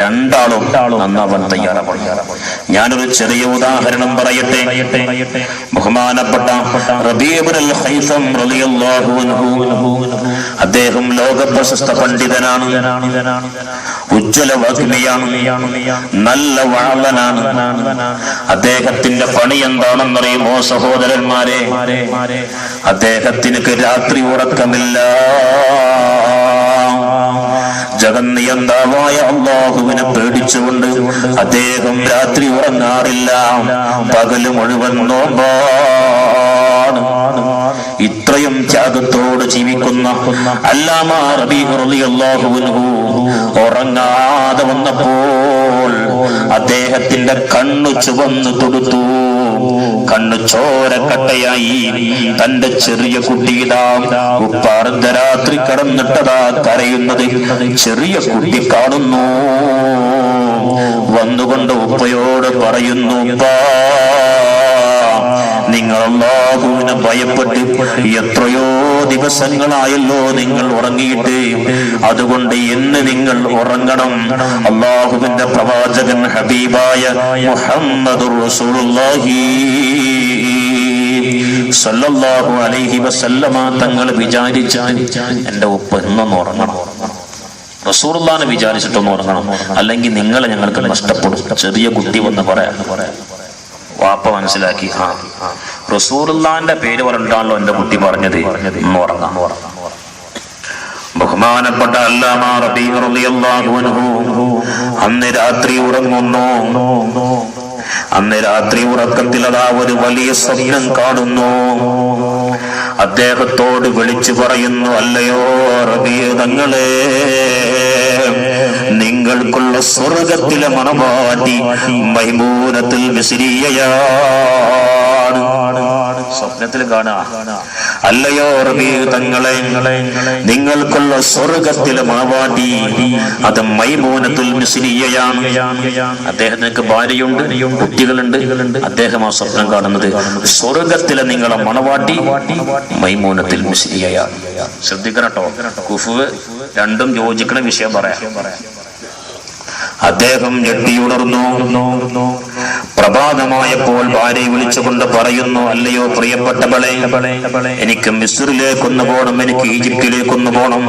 രണ്ടാളും നന്നാവാൻ തയ്യാറാണ്. ഞാനൊരു ചെറിയ ഉദാഹരണം പറയട്ടെ. ബഹുമാനപ്പെട്ട റബീഉൽ ഖൈസം റളിയല്ലാഹു അൻഹു, അദ്ദേഹം ലോക പ്രശസ്ത പണ്ഡിതനാണ്, ഉജ്ജ്വല വാഗ്മിയാണ്, നല്ല വാളനാണ്. അദ്ദേഹത്തിന്റെ പണി എന്താണെന്നറിയുമോ സഹോദരന്മാരെ? അദ്ദേഹത്തിന് രാത്രി ഉറക്കമില്ല. ജഗന്നിയന്താവായ അല്ലാഹുവിനെ പേടിച്ചുകൊണ്ട് അദ്ദേഹം രാത്രി ഉറങ്ങാറില്ല, പകല് മുഴുവൻ നോമ്പാണ്. ഇത്രയും ത്യാഗത്തോട് ജീവിക്കുന്ന അല്ലാമ റബീഉ റളിയല്ലാഹു അൻഹു ഉറങ്ങാതെ വന്നപ്പോൾ അദ്ദേഹത്തിന്റെ കണ്ണു ചുവന്നു തൊടുത്തു. കണ്ണു ചോരക്കട്ടയായി. തന്റെ ചെറിയ കുട്ടിയിതാ ഉപ്പാർദ്ധരാത്രി കടന്നിട്ടതാ കരയുന്നത് ചെറിയ കുട്ടി കാണുന്നു. വന്നുകൊണ്ട് ഉപ്പയോട് പറയുന്നു, ഉപ്പാ, നിങ്ങൾ അല്ലാഹുവിനെ ഭയപ്പെട്ട് എത്രയോ ദിവസങ്ങളായല്ലോ നിങ്ങൾ ഉറങ്ങിയിട്ട്, അതുകൊണ്ട് ഇന്ന് നിങ്ങൾ ഉറങ്ങണം. അല്ലാഹുവിന്റെ പ്രവാചകൻ ഹബീബായ മുഹമ്മദുർ റസൂലുള്ളാഹി സല്ലല്ലാഹു അലൈഹി വസല്ലമ തങ്ങൾ വിചാരിച്ചാൽ എന്റെ ഉപ്പ ഇന്നൊന്ന് ഉറങ്ങണം, റസൂലുള്ളാഹിനെ വിചാരിച്ചിട്ടൊന്ന് ഉറങ്ങണം, അല്ലെങ്കിൽ നിങ്ങളെ ഞങ്ങൾക്ക് നഷ്ടപ്പെടും. ചെറിയ കുട്ടി വന്ന് പറയാം. വാപ്പ മനസ്സിലാക്കി, റസൂലുള്ളാഹിന്റെ പേര് പറഞ്ഞിട്ടാണല്ലോ എന്റെ കുട്ടി പറഞ്ഞത്, ഇന്ന് ഉറങ്ങാം. ബഹുമാനപ്പെട്ട അല്ലാമ റബീഉ റളിയല്ലാഹു അൻഹു അന്ന് രാത്രി ഉറങ്ങുന്നു. അന്ന് രാത്രി ഉറക്കത്തിൽ അതാ ഒരു വലിയ സ്വപ്നം കാണുന്നു. അദ്ദേഹത്തോട് വിളിച്ചു പറയുന്നു, അല്ലയോ റബീഉ തങ്ങളെ, നിങ്ങൾക്കുള്ള സ്വർഗത്തിലെ മണവാട്ടി മൈമൂനത്തുൽ മിസ്രിയയാണ്. സ്വപ്നത്തിൽ കാണാ, അല്ലയോ റബീഉ തങ്ങളെ, നിങ്ങൾക്കുള്ള സ്വർഗത്തിലെ മണവാട്ടി അത് മൈമൂനത്തുൽ മിസ്രിയയാണ്. അദ്ദേഹത്തിന് ഭാര്യയുണ്ട്, കുട്ടികളുണ്ട്. അദ്ദേഹം ആ സ്വപ്നം കാണുന്നത് സ്വർഗത്തിലെ നിങ്ങളെ മണവാട്ടി മൈമൂനത്തുൽ മിസ്രിയയാണ്. ശ്രദ്ധിക്കണം കേട്ടോ, കുഫുവ് രണ്ടും യോജിക്കണ വിഷയം പറയാം. അദ്ദേഹം ഞെട്ടിയുണർന്നു. പ്രഭാതമായപ്പോൾ ഭാര്യയെ വിളിച്ചുകൊണ്ട് പറയുന്നു, അല്ലയോ പ്രിയപ്പെട്ടവളെ, എനിക്ക് മിസ്റിലേക്കൊന്ന് പോകണം, എനിക്ക് ഈജിപ്തിലേക്കൊന്ന് പോകണം.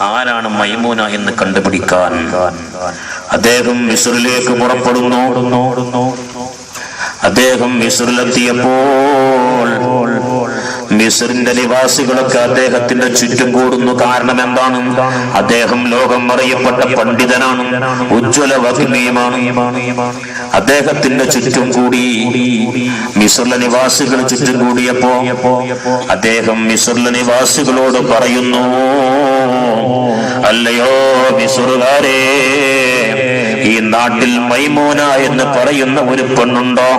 ആരാണ് മൈമൂന എന്ന് കണ്ടുപിടിക്കാൻ അദ്ദേഹം മിസ്റിലേക്ക് പുറപ്പെടുന്നു. അദ്ദേഹം മിസ്റിലെത്തിയപ്പോൾ മിസ്റിന്റെ നിവാസികളൊക്കെ അദ്ദേഹത്തിന്റെ ചുറ്റും കൂടുന്നു. കാരണം എന്താണ്? അദ്ദേഹം ലോകം അറിയപ്പെട്ട പണ്ഡിതനാണ്, ഉജ്ജ്വല വാഗ്മിയുമാണ്. അദ്ദേഹത്തിന്റെ ചുറ്റും കൂടി മിസ്റിലെ നിവാസികൾ ചുറ്റും കൂടിയപ്പോ അദ്ദേഹം മിസ്റിലെ നിവാസികളോട് പറയുന്നു, അല്ലയോ മിസ്റുകാരെ, ഈ നാട്ടിൽ മൈമൂന എന്ന് പറയുന്ന ഒരു പെണ്ണുണ്ടോ?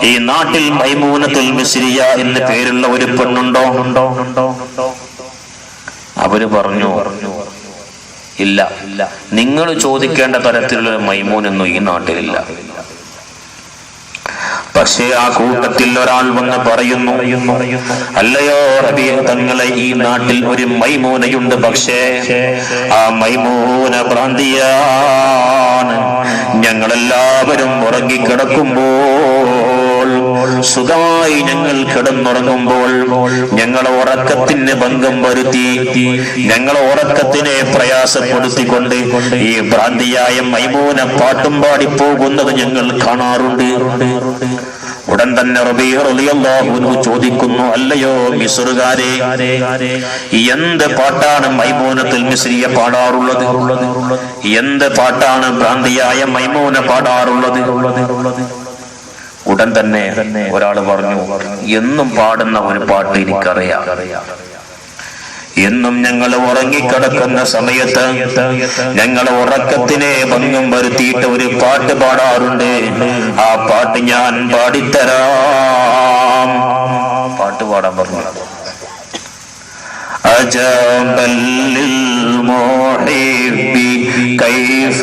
ഈ നാട്ടിൽ മൈമൂനത്തുൽ മിസ്രിയ എന്ന് പേരുള്ള ഒരു പെണ്ണുണ്ടോ? അവര് പറഞ്ഞു, ഇല്ല. നിങ്ങൾ ചോദിക്കേണ്ട തരത്തിലുള്ള മൈമൂനൊന്നും ഈ നാട്ടിലില്ല. പക്ഷേ ആ കൂട്ടത്തിൽ ഒരാൾ വന്ന് പറയുന്നു, അല്ലയോ റബീഉ തങ്ങളെ, ഈ നാട്ടിൽ ഒരു മൈമൂനയുണ്ട്. പക്ഷേ ആ മൈമൂന ഭ്രാന്തിയാണ്. ഞങ്ങളെല്ലാവരും ഉറങ്ങിക്കിടക്കുമ്പോൾ, സുഖമായി ഞങ്ങൾ കിടന്നുറങ്ങുമ്പോൾ ഞങ്ങളെ ഉറക്കത്തിന് ഭംഗം വരുത്തി, ഞങ്ങളെ ഉറക്കത്തിനെ പ്രയാസപ്പെടുത്തിക്കൊണ്ട് ഈ ഭ്രാന്തിയായ മൈമൂന പാട്ടും പാടിപ്പോകുന്നത് ഞങ്ങൾ കാണാറുണ്ട്. ഉടൻ തന്നെ റബീഉ റളിയല്ലാഹു അൻഹു ചോദിക്കുന്നു, അല്ലയോ മിസ്റുകാരെ, എന്ത് പാട്ടാണ് മൈമൂനത്തുൽ മിസ്രിയ പാടാറുള്ളത്? എന്ത് പാട്ടാണ് ഭ്രാന്തിയായ മൈമൂന പാടാറുള്ളത്? ഉടൻ തന്നെ ഒരാൾ പറഞ്ഞു, എന്നും പാടുന്ന ഒരു പാട്ട് എനിക്കറിയാം. എന്നും ഞങ്ങൾ ഉറങ്ങിക്കിടക്കുന്ന സമയത്ത് ഞങ്ങൾ ഉറക്കത്തിനെ ഭംഗം വരുത്തിയിട്ട് ഒരു പാട്ട് പാടാറുണ്ട്. ആ പാട്ട് ഞാൻ പാടിത്തരാം. പാട്ട് പാടാൻ പറഞ്ഞു. അജബല്ലിൽ മുഹിബ്ബി കൈഫ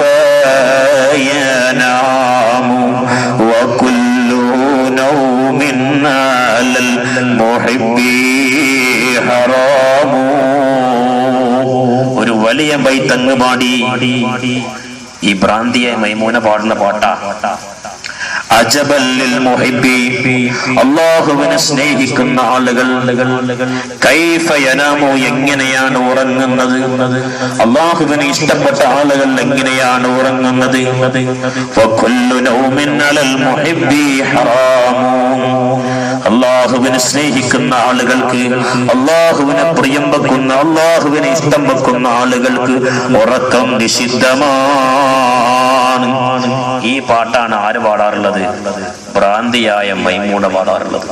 യനാമു വകുല്ലു നൗമിൻ അലൽ മുഹിബ്ബി ഹറാമു. ഒരു വലിയ വലിയ ബൈത്തങ്ങ് പാടി. ഈ ഭ്രാന്തിയെ മൈമൂന പാടുന്ന പാട്ടാ. അജബല്ലിൽ മുഹിബ്ബി, അല്ലാഹുവിനെ സ്നേഹിക്കുന്ന ആളുകൾ കൈഫ യനാമു, എങ്ങനെയാണ് ഉറങ്ങുന്നത്? അല്ലാഹുവിനെ ഇഷ്ടപ്പെട്ട ആളുകൾ എങ്ങനെയാണ് ഉറങ്ങുന്നത്? വകുല്ലു നൗമിൻ അലൽ മുഹിബ്ബി ഹറാമു, അല്ലാഹുവിനെ സ്നേഹിക്കുന്ന ആളുകൾക്ക്, അല്ലാഹുവിനെ പ്രിയം വെക്കുന്ന, അല്ലാഹുവിനെ ഇഷ്ടം വെക്കുന്ന ആളുകൾക്ക് ഉറക്കം നിഷിദ്ധമാണ്. ഈ പാട്ടാണ് ആര് പാടാറുള്ളത്? ഭ്രാന്തിയായ മൈമൂന പാടാറുള്ളത്.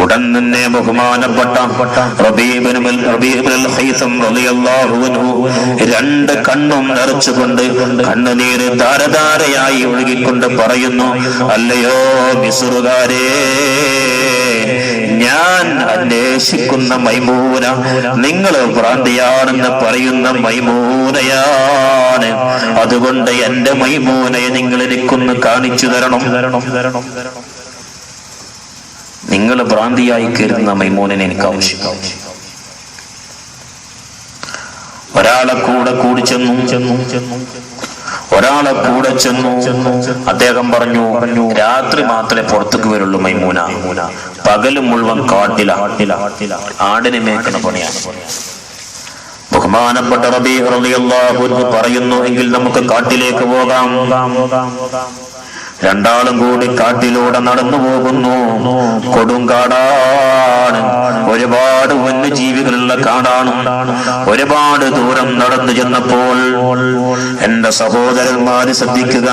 ഉടൻ തന്നെ ബഹുമാനപ്പെട്ട രണ്ട് കണ്ണും നിറച്ചുകൊണ്ട് കണ്ണുനീര് ധാരധാരയായി ഒഴുകിക്കൊണ്ട് പറയുന്നു, അല്ലയോ മിസ്റുകാരേ, ഞാൻ അന്വേഷിക്കുന്ന മൈമൂന നിങ്ങൾ ഭ്രാന്തിയാണെന്ന് പറയുന്ന മൈമൂനയാണ്. അതുകൊണ്ട് എന്റെ മൈമൂനയെ നിങ്ങൾ എനിക്കൊന്ന് കാണിച്ചു തരണം. നിങ്ങൾ ഭ്രാന്തിയായി കരുതുന്ന മൈമൂനനെ എനിക്ക് ആവശ്യം. ഒരാളെ കൂടി ചെന്നു. അദ്ദേഹം പറഞ്ഞു, രാത്രി മാത്രമേ പുറത്തേക്ക് വരുള്ളൂ മൈമൂന, പകല് മുഴുവൻ കാട്ടില, ആടിനെ മേക്കുന്ന പണിയാണ്. ബഹുമാനപ്പെട്ട റബീഹ് റളിയല്ലാഹു അൻഹു പറയുന്നു, എങ്കിൽ നമുക്ക് കാട്ടിലേക്ക് പോകാം. രണ്ടാളും കൂടി കാട്ടിലൂടെ നടന്നു പോകുന്നു. കൊടുങ്കാടാണ്, ഒരുപാട് വന്യജീവികളുള്ള കാടാണ്. ഒരുപാട് ദൂരം നടന്നു ചെന്നപ്പോൾ എന്റെ സഹോദരന്മാര് ശ്രദ്ധിക്കുക,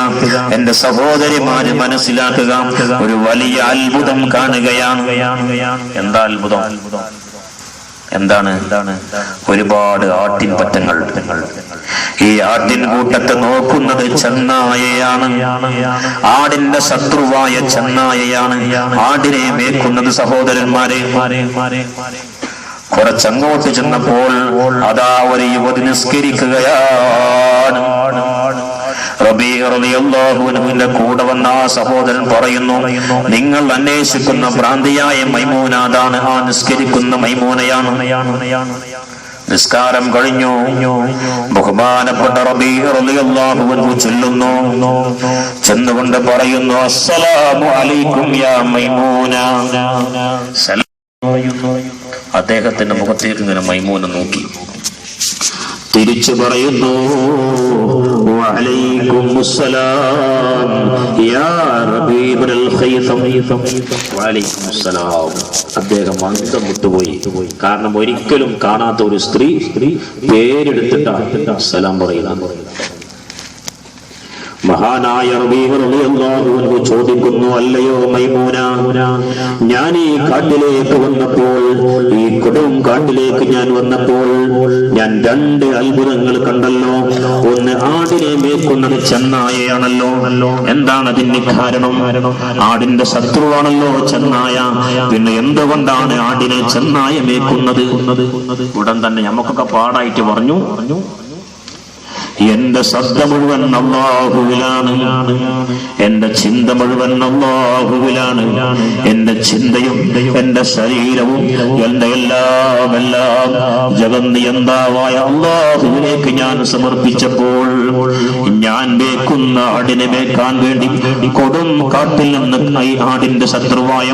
എന്റെ സഹോദരിമാര് മനസ്സിലാക്കുക, ഒരു വലിയ അത്ഭുതം കാണുകയാണ്. എന്താ അത്ഭുതം? എന്താണ്? ഒരുപാട് ആട്ടിൻ പറ്റങ്ങൾ. ഈ ആട്ടിൻ കൂട്ടത്തെ നോക്കുന്നത് ചെന്നായയാണ്. ആടിന്റെ ശത്രുവായ ചെന്നായയാണ് ആടിനെ മേക്കുന്നത്. സഹോദരന്മാരെ, കുറച്ചങ്ങോട്ട് ചെന്നപ്പോൾ അതാ ഒരു യുവതി നിസ്കരിക്കുകയാണ്. റബീഹ് റളിയല്ലാഹു അൻഹുവിന്റെ കൂടെ വന്ന ആ സഹോദരൻ പറയുന്നു, നിങ്ങൾ അന്വേഷിക്കുന്ന ഭ്രാന്തിയായ മൈമൂന അതാണ്, ആ നിസ്കരിക്കുന്ന മൈമൂനയാണ്. നിസ്കാരം കഴിഞ്ഞു. ബഹുമാനപ്പെട്ട റബീഹ് റളിയല്ലാഹു അൻഹു ചെന്നുകൊണ്ട് പറയുന്നു, അസ്സലാമു അലൈക്കും യാ മൈമൂന. അദ്ദേഹത്തിന്റെ മുഖത്തേക്ക് ഇങ്ങനെ മൈമൂന നോക്കി തിരിച്ചു പറയുന്നു, വഅലൈക്കുമുസ്സലാം യാ റബീബുൽ ഖൈസം. വഅലൈക്കുമുസ്സലാം. അദ്ദേഹം അന്തം വിട്ടുപോയി. കാരണം ഒരിക്കലും കാണാത്ത ഒരു സ്ത്രീ പേരെടുത്തിട്ടാണ് സലാം പറയുന്നത്. മഹാനായ റബീഹ് റളിയല്ലാഹു അൻഹു ചോദിക്കുന്നു, അല്ലയോ മൈമൂന, ഞാൻ ഈ കാട്ടിലേക്ക് വന്നപ്പോൾ, ഈ കൊടും കാട്ടിലേക്ക് ഞാൻ വന്നപ്പോൾ ഞാൻ രണ്ട് അത്ഭുതങ്ങൾ കണ്ടല്ലോ. ഒന്ന്, ആടിനെ മേക്കുന്നത് ചെന്നായയാണല്ലോ. എന്താണ് അതിന് കാരണം? ആടിന്റെ ശത്രുവാണല്ലോ ചെന്നായ. പിന്നെ എന്തുകൊണ്ടാണ് ആടിനെ ചെന്നായ മേക്കുന്നത്? ഉടൻ തന്നെ നമുക്കൊക്കെ പാടായിട്ട് പറഞ്ഞു, എന്റെ ശ്രദ്ധ മുഴുവൻ അല്ലാഹുവിലാണ്, എന്റെ ചിന്ത മുഴുവൻ അല്ലാഹുവിലാണ്. എന്റെ ചിന്തയും എന്റെ ശരീരവും എന്റെ എല്ലാം ജഗന്നിയന്താവായ അല്ലാഹുവിലേക്ക് ഞാൻ സമർപ്പിച്ചപ്പോൾ ഞാൻ മേക്കുന്ന ആടിനെ മേക്കാൻ വേണ്ടി കൊടും കാട്ടിൽ നിന്ന് ഈ ആടിന്റെ ശത്രുവായ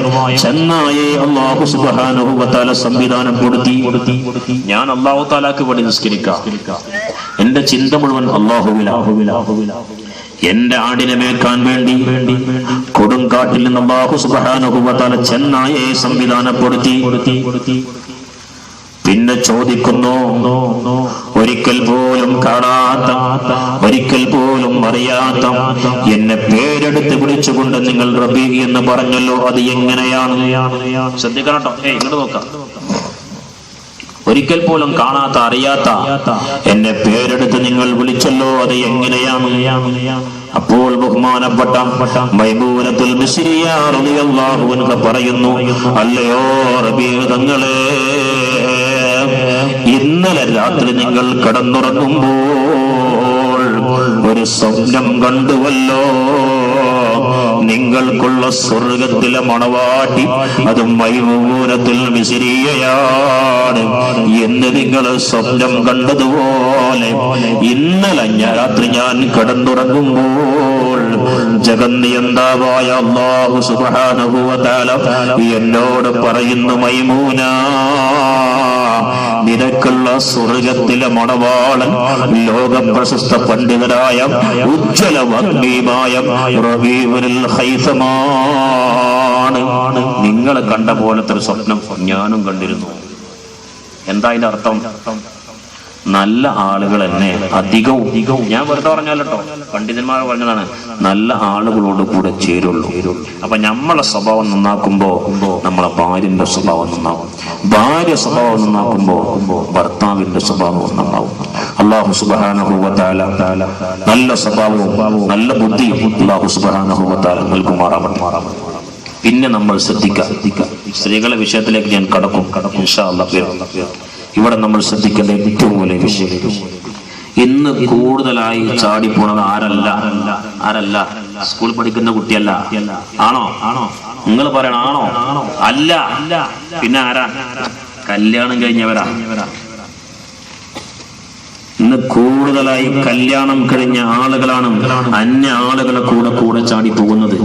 ചെന്നായെ അല്ലാഹു സുബ്ഹാനഹു വ തആല സംവിധാനപ്പെടുത്തി. ഞാൻ അല്ലാഹു തആലക്ക് വേണ്ടി നിസ്കരിക്കാം. എന്റെ ചിന്ത മുഴുവൻ അല്ലാഹുവിലാണ്. എന്റെ ആടിനെ മേക്കാൻ വേണ്ടി കൊടുങ്കാട്ടിൽ നിന്ന് അല്ലാഹു സുബ്ഹാനഹു വ തആല ചെന്നായെ സംവിധാനപ്പെടുത്തി. പിന്നെ ചോദിക്കുന്നു, ഒരിക്കൽ പോലും കാണാത്ത, ഒരിക്കൽ പോലും അറിയാത്ത എന്നെ പേരെടുത്ത് വിളിച്ചുകൊണ്ട് നിങ്ങൾ റബീഹ് എന്ന് പറഞ്ഞല്ലോ, അത് എങ്ങനെയാണ്? ശ്രദ്ധിക്കണം കേട്ടോ, ഇങ്ങോട്ട് നോക്കാം. ഒരിക്കൽ പോലും കാണാത്ത, അറിയാത്ത എന്നെ പേരെടുത്ത് നിങ്ങൾ വിളിച്ചല്ലോ, അത് എങ്ങനെയാണ്? അപ്പോൾ ബഹുമാനപ്പെട്ട മൈമൂനത്തുൽ മിസ്രിയ റളിയല്ലാഹു അൻഹ പറയുന്നു, അല്ലയോ റബീഹ് തങ്ങളെ, ഇന്നലെ രാത്രി നിങ്ങൾ കിടന്നുറങ്ങുമ്പോൾ ഒരു സ്വപ്നം കണ്ടുവല്ലോ. നിങ്ങൾക്കുള്ള സ്വർഗത്തിലെ മണവാട്ടി അത് മൈമൂനത്തുൽ മിസ്രിയയാണ് എന്ന് നിങ്ങൾ സ്വപ്നം കണ്ടതുപോലെ ഇന്നലെ രാത്രി ഞാൻ കിടന്നുറങ്ങുമ്പോൾ ജഗന്നിയന്താവായ അല്ലാഹു സുബ്ഹാനഹു വ തആല എന്നോട് പറയുന്നു, മൈമൂന, നിനക്കുള്ള സ്വർഗത്തിലെ മണവാളൻ ലോകപ്രശസ്ത പണ്ഡിതരായ ഉജ്ജ്വലവഗ്നിമായ റബീഉൽ ഹൈസമാണ്. നിങ്ങൾ കണ്ട പോലത്തെ ഒരു സ്വപ്നം ഞാനും കണ്ടിരുന്നു. എന്താ അതിന്റെ അർത്ഥം? നല്ല ആളുകൾ എന്നെ അധികവും, ഞാൻ വെറുതെ പറഞ്ഞല്ലോ, പണ്ഡിതന്മാർ പറഞ്ഞതാണ്, നല്ല ആളുകളോട് കൂടെ ചേരുള്ളൂ. അപ്പൊ നമ്മളെ സ്വഭാവം നന്നാക്കുമ്പോ നമ്മളെ ഭാര്യന്റെ സ്വഭാവം നന്നാവും, ഭാര്യ സ്വഭാവം നന്നാക്കുമ്പോ ഭർത്താവിന്റെ സ്വഭാവം നന്നാവും. അല്ലാഹു സുബ്ഹാനഹു വ തആല നല്ല സ്വഭാവവും നല്ല ബുദ്ധിയും അല്ലാഹു സുബ്ഹാനഹു വ തആല നൽകുമാറാവട്ടെ. പിന്നെ നമ്മൾ ശ്രദ്ധിക്കുക, സ്ത്രീകളുടെ വിഷയത്തിലേക്ക് ഞാൻ കടക്കും ഇൻഷാ അല്ലാഹ്. ഇവിടെ നമ്മൾ ശ്രദ്ധിക്കേണ്ട ഏറ്റവും വലിയ വിഷയം, ഇന്ന് കൂടുതലായി ചാടിപ്പോണത് ആരല്ല സ്കൂൾ പഠിക്കുന്ന കുട്ടിയല്ല. ആണോ? നിങ്ങൾ പറയണം, ആണോ? അല്ല. പിന്നെ ആരാ? കല്യാണം കഴിഞ്ഞവരാ. ഇന്ന് കൂടുതലായി കല്യാണം കഴിഞ്ഞ ആളുകളാണ് അന്യ ആളുകളെ കൂടെ ചാടി പോകുന്നത്.